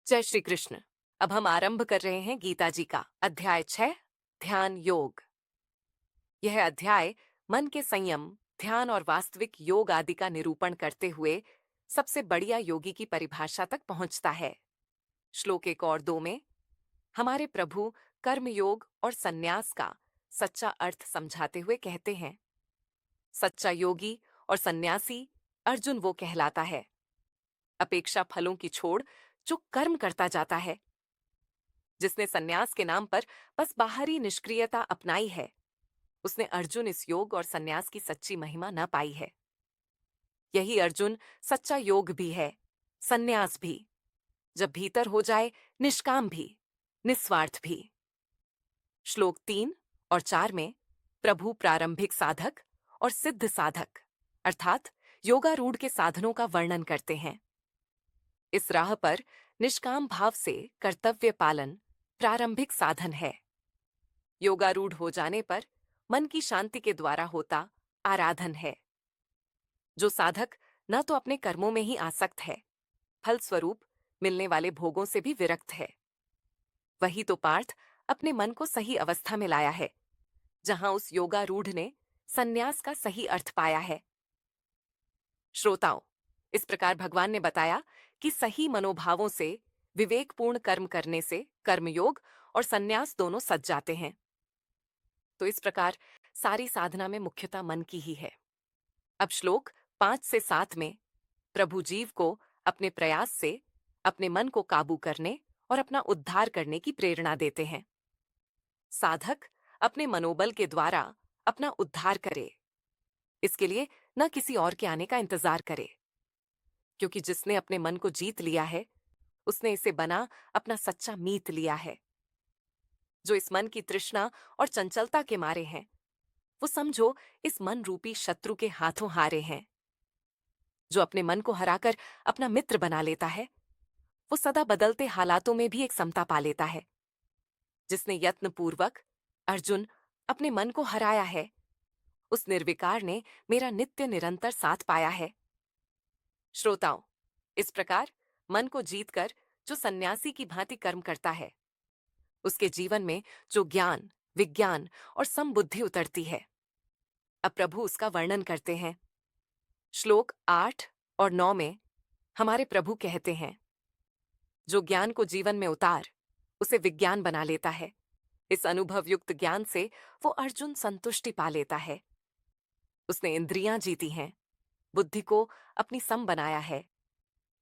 जय श्री कृष्ण। अब हम आरंभ कर रहे हैं गीता जी का अध्याय 6, ध्यान योग। यह अध्याय मन के संयम, ध्यान और वास्तविक योग आदि का निरूपण करते हुए सबसे बढ़िया योगी की परिभाषा तक पहुंचता है। श्लोक 1 और 2 में हमारे प्रभु कर्म योग और संन्यास का सच्चा अर्थ समझाते हुए कहते हैं, सच्चा योगी और सन्यासी अर्जुन वो कहलाता है, अपेक्षा फलों की छोड़ जो कर्म करता जाता है। जिसने सन्यास के नाम पर बस बाहरी निष्क्रियता अपनाई है, उसने अर्जुन इस योग और सन्यास की सच्ची महिमा न पाई है। यही अर्जुन सच्चा योग भी है, सन्यास भी, जब भीतर हो जाए निष्काम भी, निस्वार्थ भी। श्लोक 3 और 4 में प्रभु प्रारंभिक साधक और सिद्ध साधक अर्थात योगारूढ़ के साधनों का वर्णन करते हैं। इस राह पर निष्काम भाव से कर्तव्य पालन प्रारंभिक साधन है। योगारूढ़ हो जाने पर मन की शांति के द्वारा होता आराधन है। जो साधक न तो अपने कर्मों में ही आसक्त है, फलस्वरूप मिलने वाले भोगों से भी विरक्त है, वही तो पार्थ अपने मन को सही अवस्था में लाया है, जहां उस योगारूढ़ ने सन्यास का सही अर्थ पाया है। श्रोताओं, इस प्रकार भगवान ने बताया कि सही मनोभावों से विवेकपूर्ण कर्म करने से कर्मयोग और सन्यास दोनों सज जाते हैं। तो इस प्रकार सारी साधना में मुख्यता मन की ही है। अब श्लोक 5 से 7 में प्रभु जीव को अपने प्रयास से अपने मन को काबू करने और अपना उद्धार करने की प्रेरणा देते हैं। साधक अपने मनोबल के द्वारा अपना उद्धार करे, इसके लिए न किसी और के आने का इंतजार करे, क्योंकि जिसने अपने मन को जीत लिया है, उसने इसे बना अपना सच्चा मीत लिया है। जो इस मन की तृष्णा और चंचलता के मारे हैं, वो समझो इस मन रूपी शत्रु के हाथों हारे हैं। जो अपने मन को हराकर अपना मित्र बना लेता है, वो सदा बदलते हालातों में भी एक समता पा लेता है। जिसने यत्न पूर्वक अर्जुन अपने मन को हराया है, उस निर्विकार ने मेरा नित्य निरंतर साथ पाया है। श्रोताओं, इस प्रकार मन को जीतकर जो सन्यासी की भांति कर्म करता है, उसके जीवन में जो ज्ञान, विज्ञान और समबुद्धि उतरती है। अब प्रभु उसका वर्णन करते हैं। श्लोक 8 और 9 में हमारे प्रभु कहते हैं, जो ज्ञान को जीवन में उतार उसे विज्ञान बना लेता है। इस अनुभव युक्त ज्ञान से वो अर्जुन संतुष्टि पा लेता है। उसने इंद्रियां जीती हैं, बुद्धि को अपनी सम बनाया है।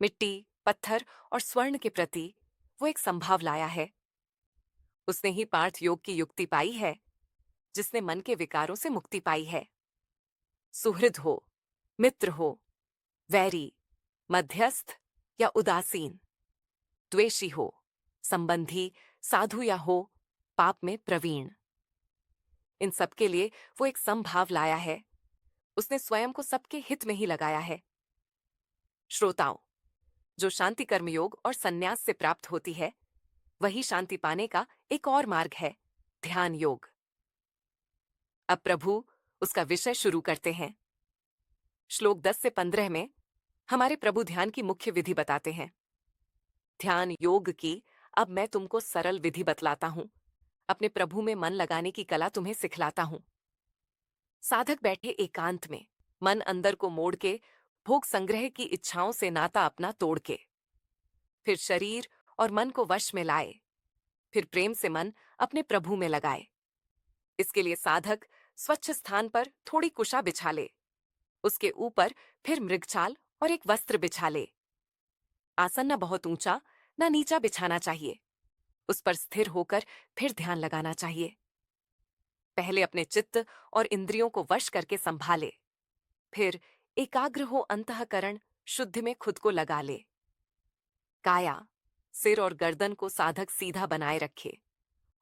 मिट्टी, पत्थर और स्वर्ण के प्रति वो एक संभाव लाया है। उसने ही पार्थ योग की युक्ति पाई है, जिसने मन के विकारों से मुक्ति पाई है। सुहृद हो, मित्र हो, वैरी, मध्यस्थ या उदासीन, द्वेषी हो, संबंधी, साधु या हो पाप में प्रवीण, इन सबके लिए वो एक समभाव लाया है। उसने स्वयं को सबके हित में ही लगाया है। श्रोताओं, जो शांति कर्मयोग और सन्यास से प्राप्त होती है, वही शांति पाने का एक और मार्ग है, ध्यान योग। अब प्रभु उसका विषय शुरू करते हैं। श्लोक 10 से 15 में हमारे प्रभु ध्यान की मुख्य विधि बताते हैं। ध्यान योग की अब मैं तुमको सरल विधि बतलाता हूं, अपने प्रभु में मन लगाने की कला तुम्हें सिखलाता हूं। साधक बैठे एकांत में, मन अंदर को मोड़ के, भोग संग्रह की इच्छाओं से नाता अपना तोड़ के, फिर शरीर और मन को वश में लाए, फिर प्रेम से मन अपने प्रभु में लगाए। इसके लिए साधक स्वच्छ स्थान पर थोड़ी कुशा बिछा ले, उसके ऊपर फिर मृगछाल और एक वस्त्र बिछा ले। आसन न बहुत ऊंचा न नीचा बिछाना चाहिए, उस पर स्थिर होकर फिर ध्यान लगाना चाहिए। पहले अपने चित्त और इंद्रियों को वश करके संभाले, फिर एकाग्र हो अंतःकरण शुद्ध में खुद को लगा ले। काया, सिर और गर्दन को साधक सीधा बनाए रखे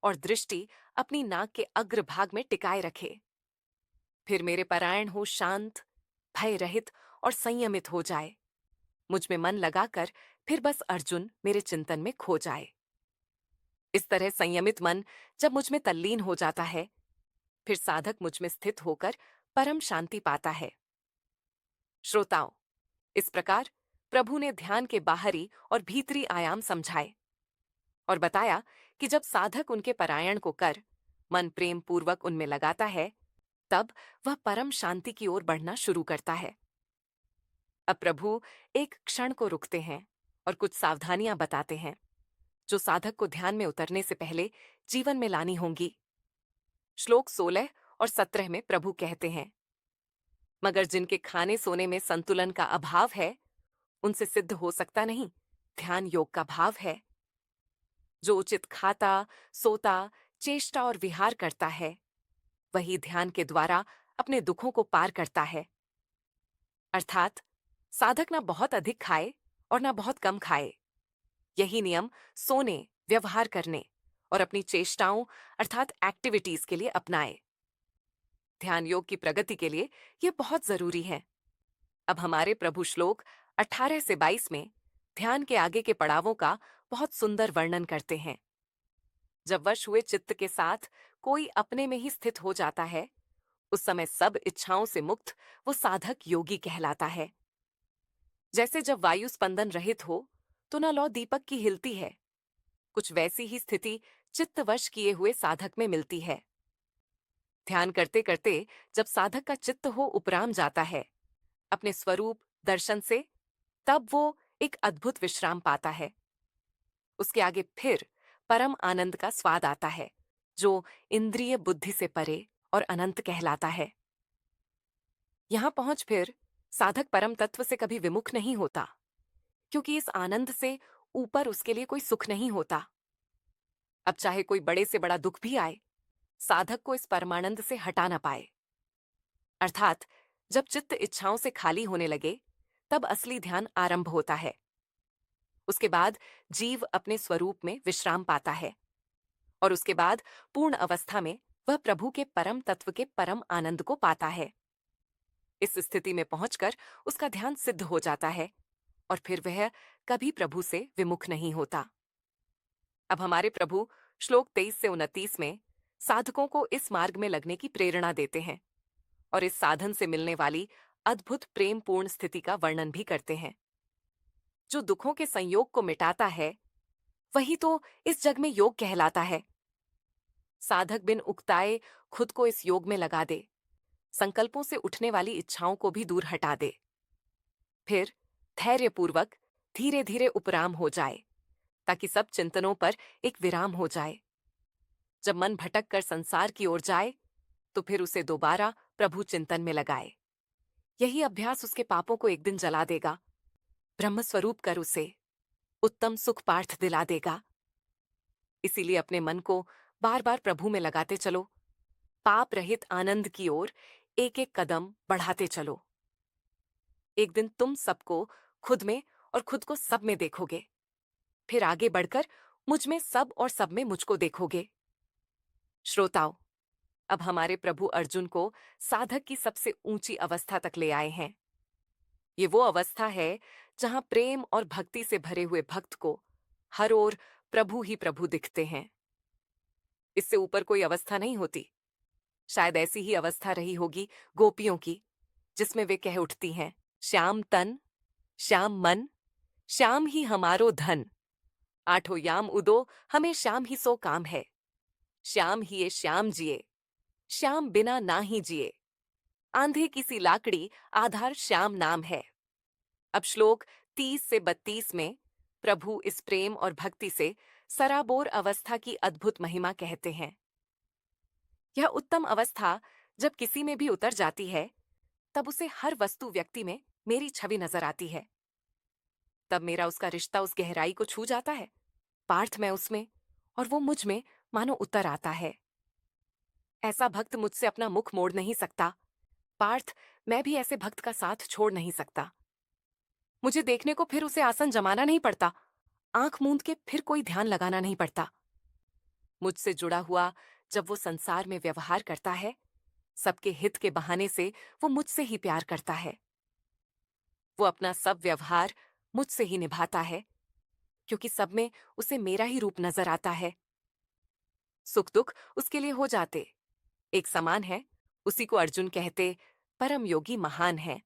और दृष्टि अपनी नाक के अग्र भाग में टिकाए रखे। फिर मेरे परायण हो शांत, भय रहित और संयमित हो जाए। मुझ में मन लगाकर फिर बस अर्जुन मेरे चिंतन में खो जाए। इस तरह संयमित मन जब मुझ में तल्लीन हो जाता है, फिर साधक मुझ में स्थित होकर परम शांति पाता है। श्रोताओं, इस प्रकार प्रभु ने ध्यान के बाहरी और भीतरी आयाम समझाए और बताया कि जब साधक उनके पारायण को कर मन प्रेम पूर्वक उनमें लगाता है, तब वह परम शांति की ओर बढ़ना शुरू करता है। अब प्रभु एक क्षण को रुकते हैं और कुछ सावधानियां बताते हैं जो साधक को ध्यान में उतरने से पहले जीवन में लानी होंगी। श्लोक 16 और 17 में प्रभु कहते हैं, मगर जिनके खाने सोने में संतुलन का अभाव है, उनसे सिद्ध हो सकता नहीं ध्यान योग का भाव है। जो उचित खाता, सोता, चेष्टा और विहार करता है, वही ध्यान के द्वारा अपने दुखों को पार करता है। अर्थात साधक ना बहुत अधिक खाए और ना बहुत कम खाए। यही नियम सोने, व्यवहार करने और अपनी चेष्टाओं अर्थात एक्टिविटीज के लिए अपनाए। ध्यान योग की प्रगति के लिए यह बहुत जरूरी है। अब हमारे प्रभु श्लोक 18 से 22 में ध्यान के आगे के पड़ावों का बहुत सुंदर वर्णन करते हैं। जब वश हुए चित्त के साथ कोई अपने में ही स्थित हो जाता है, उस समय सब इच्छाओं से मुक्त वो साधक योगी कहलाता है। जैसे जब वायु स्पंदन रहित हो तो न लौ दीपक की हिलती है, कुछ वैसी ही स्थिति चित्त वश किए हुए साधक में मिलती है। ध्यान करते करते जब साधक का चित्त हो उपराम जाता है अपने स्वरूप दर्शन से, तब वो एक अद्भुत विश्राम पाता है। उसके आगे फिर परम आनंद का स्वाद आता है जो इंद्रिय बुद्धि से परे और अनंत कहलाता है। यहां पहुंच फिर साधक परम तत्व से कभी विमुख नहीं होता, क्योंकि इस आनंद से ऊपर उसके लिए कोई सुख नहीं होता। अब चाहे कोई बड़े से बड़ा दुख भी आए, साधक को इस परमानंद से हटा ना पाए। अर्थात जब चित्त इच्छाओं से खाली होने लगे, तब असली ध्यान आरंभ होता है। उसके बाद जीव अपने स्वरूप में विश्राम पाता है और उसके बाद पूर्ण अवस्था में वह प्रभु के परम तत्व के परम आनंद को पाता है। इस स्थिति में पहुंचकर उसका ध्यान सिद्ध हो जाता है और फिर वह कभी प्रभु से विमुख नहीं होता। अब हमारे प्रभु श्लोक 23 से 29 में साधकों को इस मार्ग में लगने की प्रेरणा देते हैं और इस साधन से मिलने वाली अद्भुत प्रेम पूर्ण स्थिति का वर्णन भी करते हैं। जो दुखों के संयोग को मिटाता है, वही तो इस जग में योग कहलाता है। साधक बिन उकताए खुद को इस योग में लगा दे, संकल्पों से उठने वाली इच्छाओं को भी दूर हटा दे, फिर धैर्यपूर्वक धीरे धीरे उपराम हो जाए ताकि सब चिंतनों पर एक विराम हो जाए। जब मन भटक कर संसार की ओर जाए, तो फिर उसे दोबारा प्रभु चिंतन में लगाए। यही अभ्यास उसके पापों को एक दिन जला देगा, ब्रह्म स्वरूप कर उसे उत्तम सुख पार्थ दिला देगा। इसीलिए अपने मन को बार बार प्रभु में लगाते चलो, पाप रहित आनंद की ओर एक एक कदम बढ़ाते चलो। एक दिन तुम सबको खुद में और खुद को सब में देखोगे, फिर आगे बढ़कर मुझ में सब और सब में मुझको देखोगे। श्रोताओ, अब हमारे प्रभु अर्जुन को साधक की सबसे ऊंची अवस्था तक ले आए हैं। ये वो अवस्था है जहां प्रेम और भक्ति से भरे हुए भक्त को हर ओर प्रभु ही प्रभु दिखते हैं। इससे ऊपर कोई अवस्था नहीं होती। शायद ऐसी ही अवस्था रही होगी गोपियों की, जिसमें वे कह उठती हैं, श्याम तन, श्याम मन, श्याम ही हमारो धन, आठों याम उदो हमें श्याम ही सो काम है, श्याम ही ये श्याम जिए, श्याम बिना ना ही जिए, आंधे किसी लाकड़ी आधार श्याम नाम है। अब श्लोक 30 से 32 में प्रभु इस प्रेम और भक्ति से सराबोर अवस्था की अद्भुत महिमा कहते हैं। यह उत्तम अवस्था जब किसी में भी उतर जाती है, तब उसे हर वस्तु व्यक्ति में मेरी छवि नजर आती है। तब मेरा उसका रिश्ता उस गहराई को छू जाता है, पार्थ मैं उसमें और वो मुझ में मानो उतर आता है। ऐसा भक्त मुझसे अपना मुख मोड़ नहीं सकता, पार्थ मैं भी ऐसे भक्त का साथ छोड़ नहीं सकता। मुझे देखने को फिर उसे आसन जमाना नहीं पड़ता, आंख मूंद के फिर कोई ध्यान लगाना नहीं पड़ता। मुझसे जुड़ा हुआ जब वो संसार में व्यवहार करता है, सबके हित के बहाने से वो मुझसे ही प्यार करता है। वो अपना सब व्यवहार मुझसे ही निभाता है, क्योंकि सब में उसे मेरा ही रूप नजर आता है। सुख दुख उसके लिए हो जाते एक समान है, उसी को अर्जुन कहते परम योगी महान है।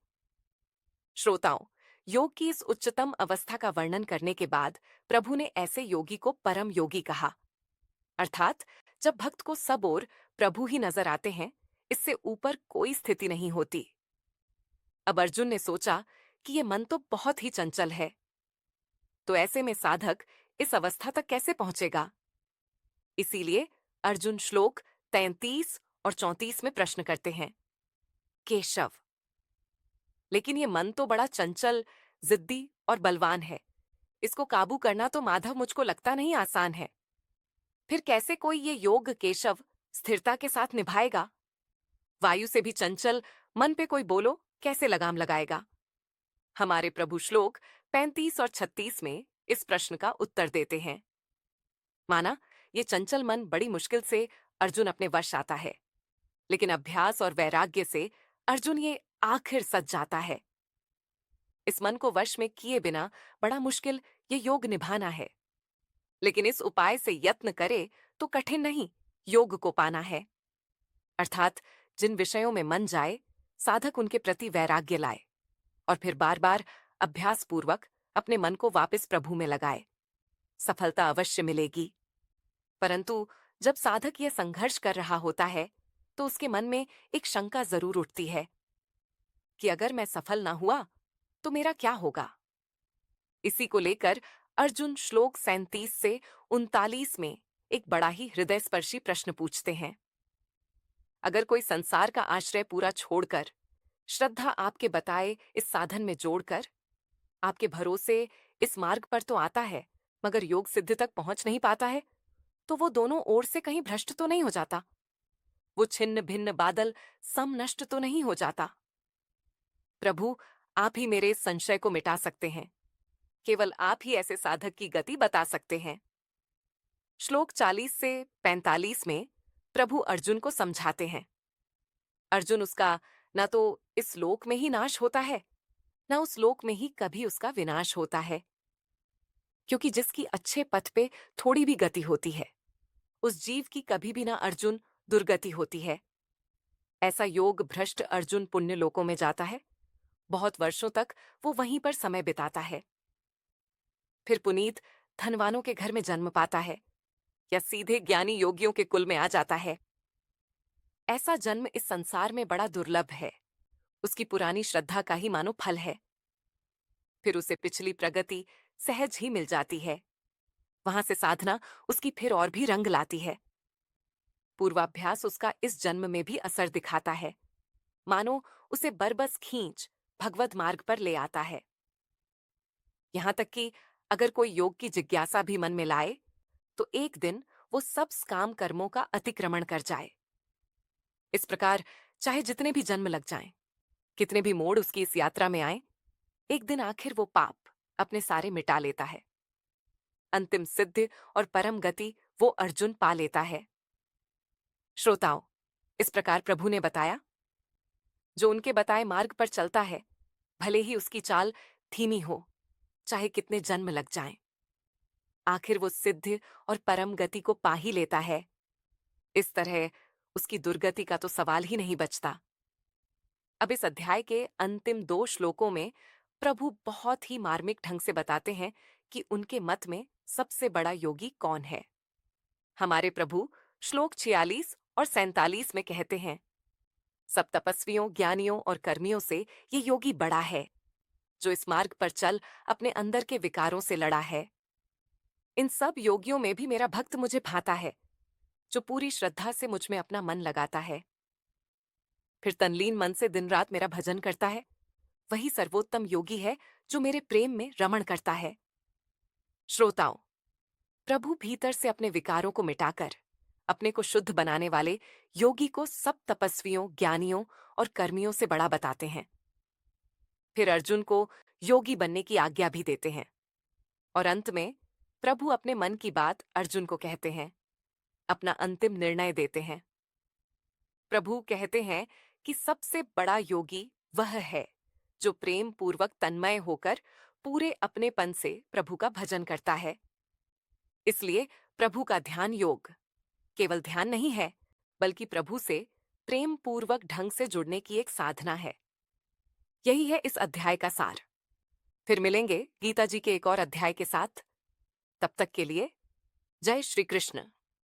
श्रोताओं, योग की इस उच्चतम अवस्था का वर्णन करने के बाद प्रभु ने ऐसे योगी को परम योगी कहा, अर्थात जब भक्त को सब ओर प्रभु ही नजर आते हैं, इससे ऊपर कोई स्थिति नहीं होती। अब अर्जुन ने सोचा कि ये मन तो बहुत ही चंचल है, तो ऐसे में साधक इस अवस्था तक कैसे पहुंचेगा? इसीलिए अर्जुन श्लोक 33 और 34 में प्रश्न करते हैं, केशव, लेकिन ये मन तो बड़ा चंचल, जिद्दी और बलवान है। इसको काबू करना तो माधव मुझको लगता नहीं आसान है। फिर कैसे कोई ये योग केशव स्थिरता के साथ निभाएगा? वायु से भी चंचल मन पे कोई बोलो कैसे लगाम लगाएगा? हमारे प्रभु श्लोक 35 और 36 में इस प्रश्न का उत्तर देते हैं। माना ये चंचल मन बड़ी मुश्किल से अर्जुन अपने वश आता है, लेकिन अभ्यास और वैराग्य से अर्जुन ये आखिर सज जाता है। इस मन को वश में किए बिना बड़ा मुश्किल ये योग निभाना है, लेकिन इस उपाय से यत्न करे तो कठिन नहीं, योग को पाना है। अर्थात जिन विषयों में मन जाए, साधक उनके प्रति वैराग्य लाए और फिर बार बार अभ्यास पूर्वक अपने मन को वापस प्रभु में लगाए। सफलता अवश्य मिलेगी। परंतु जब साधक यह संघर्ष कर रहा होता है, तो उसके मन में एक शंका जरूर उठती है कि अगर मैं सफल ना हुआ तो मेरा क्या होगा? इसी को लेकर अर्जुन श्लोक 37 से 39 में एक बड़ा ही हृदयस्पर्शी प्रश्न पूछते हैं। अगर कोई संसार का आश्रय पूरा छोड़कर श्रद्धा आपके बताए इस साधन में जोड़कर आपके भरोसे इस मार्ग पर तो आता है, मगर योग सिद्धि तक पहुंच नहीं पाता है, तो वो दोनों ओर से कहीं भ्रष्ट तो नहीं हो जाता? वो छिन्न भिन्न बादल सम नष्ट तो नहीं हो जाता? प्रभु, आप ही मेरे इस संशय को मिटा सकते हैं। केवल आप ही ऐसे साधक की गति बता सकते हैं। श्लोक 40 से 45 में प्रभु अर्जुन को समझाते हैं। अर्जुन, उसका न तो इस लोक में ही नाश होता है, न उस लोक में ही कभी उसका विनाश होता है, क्योंकि जिसकी अच्छे पथ पे थोड़ी भी गति होती है, उस जीव की कभी भी ना अर्जुन दुर्गति होती है। ऐसा योग भ्रष्ट अर्जुन पुण्य लोकों में जाता है, बहुत वर्षों तक वो वहीं पर समय बिताता है। फिर पुनीत धनवानों के घर में जन्म पाता है या सीधे ज्ञानी योगियों के कुल में आ जाता है। ऐसा जन्म इस संसार में बड़ा दुर्लभ है, उसकी पुरानी श्रद्धा का ही मानो फल है। फिर उसे पिछली प्रगति सहज ही मिल जाती है, वहां से साधना उसकी फिर और भी रंग लाती है। पूर्वाभ्यास उसका इस जन्म में भी असर दिखाता है, मानो उसे बरबस खींच भगवत मार्ग पर ले आता है। यहां तक कि अगर कोई योग की जिज्ञासा भी मन में लाए, तो एक दिन वो सब काम कर्मों का अतिक्रमण कर जाए। इस प्रकार चाहे जितने भी जन्म लग जाएं, कितने भी मोड़ उसकी इस यात्रा में आए, एक दिन आखिर वो पाप अपने सारे मिटा लेता है। अंतिम सिद्ध और परम गति वो अर्जुन पा लेता है। श्रोताओं, इस प्रकार प्रभु ने बताया, जो उनके बताए मार्ग पर चलता है, भले ही उसकी चाल धीमी हो, चाहे कितने जन्म लग जाएं, आखिर वो सिद्ध और परम गति को पा ही लेता है। इस तरह उसकी दुर्गति का तो सवाल ही नहीं बचता। अब इस अध्याय के अंतिम 2 श्लोकों में प्रभु बहुत ही मार्मिक ढंग से बताते हैं कि उनके मत में सबसे बड़ा योगी कौन है। हमारे प्रभु श्लोक 46 और 47 में कहते हैं, सब तपस्वियों, ज्ञानियों और कर्मियों से ये योगी बड़ा है, जो इस मार्ग पर चल अपने अंदर के विकारों से लड़ा है। इन सब योगियों में भी मेरा भक्त मुझे भाता है, जो पूरी श्रद्धा से मुझ में अपना मन लगाता है, फिर तनलीन मन से दिन रात मेरा भजन करता है। वही सर्वोत्तम योगी है, जो मेरे प्रेम में रमण करता है। श्रोताओं, प्रभु भीतर से अपने विकारों को मिटाकर अपने को शुद्ध बनाने वाले योगी को सब तपस्वियों, ज्ञानियों और कर्मियों से बड़ा बताते हैं। फिर अर्जुन को योगी बनने की आज्ञा भी देते हैं और अंत में प्रभु अपने मन की बात अर्जुन को कहते हैं, अपना अंतिम निर्णय देते हैं। प्रभु कहते हैं कि सबसे बड़ा योगी वह है जो प्रेम पूर्वक तन्मय होकर पूरे अपनेपन से प्रभु का भजन करता है। इसलिए प्रभु का ध्यान योग केवल ध्यान नहीं है, बल्कि प्रभु से प्रेम पूर्वक ढंग से जुड़ने की एक साधना है। यही है इस अध्याय का सार। फिर मिलेंगे गीता जी के एक और अध्याय के साथ। तब तक के लिए जय श्री कृष्ण।